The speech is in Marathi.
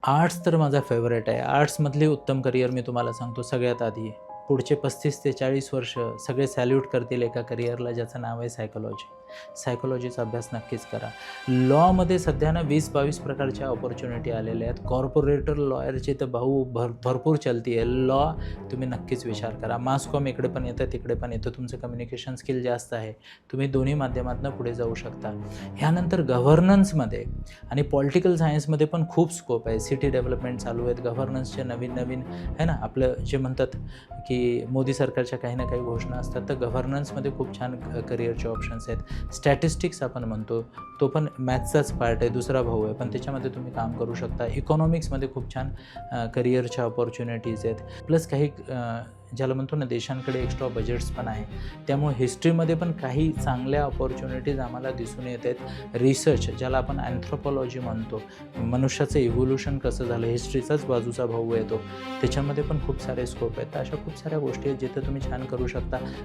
आर्ट्स तर माझा फेव्हरेट आहे. आर्ट्समधली उत्तम करियर मी तुम्हाला सांगतो सगळ्यात आधी. पुढचे 35 ते 40 वर्ष सगळे सॅल्यूट करतील एका करियरला ज्याचं नाव आहे सायकॉलॉजी. सायकॉलॉजीचा अभ्यास नक्कीच करा. लॉमध्ये सध्या ना 20-22 प्रकारच्या अपॉर्च्युनिटी आलेल्या आहेत. कॉर्पोरेटर लॉयरची तर भरपूर चलती आहे. लॉ तुम्ही नक्कीच विचार करा. मास कॉम इकडे पण येतं, तिकडे पण येतं. तुमचं कम्युनिकेशन स्किल जास्त आहे. तुम्ही दोन्ही माध्यमातून पुढे जाऊ शकता. ह्यानंतर गव्हर्नन्समध्ये आणि पॉलिटिकल सायन्समध्ये पण खूप स्कोप आहे. सिटी डेव्हलपमेंट चालू आहेत. गव्हर्नन्सचे नवीन आहे ना, आपलं जे म्हणतात की मोदी सरकारच्या काही ना काही घोषणा असतात, तर गव्हर्नन्समध्ये खूप छान करिअरचे ऑप्शन्स आहेत. स्टॅटिस्टिक्स आपण म्हणतो, तो पण मॅथ्सचाच पार्ट आहे, दुसरा भाऊ आहे, पण त्याच्यामध्ये तुम्ही काम करू शकता. इकॉनॉमिक्समध्ये खूप छान करिअरच्या अपॉर्च्युनिटीज आहेत. प्लस काही ज्याला म्हणतो ना, देशांकडे एक्स्ट्रा बजेट्स पण आहे. त्यामुळे हिस्ट्रीमध्ये पण काही चांगल्या अपॉर्च्युनिटीज आम्हाला दिसून येत आहेत. रिसर्च ज्याला आपण अँथ्रोपॉलॉजी म्हणतो, मनुष्याचं इव्होल्युशन कसं झालं, हिस्ट्रीचाच बाजूचा भाऊ आहे तो, त्याच्यामध्ये पण खूप सारे स्कोप आहेत. तर अशा खूप साऱ्या गोष्टी आहेत जिथे तुम्ही छान करू शकता.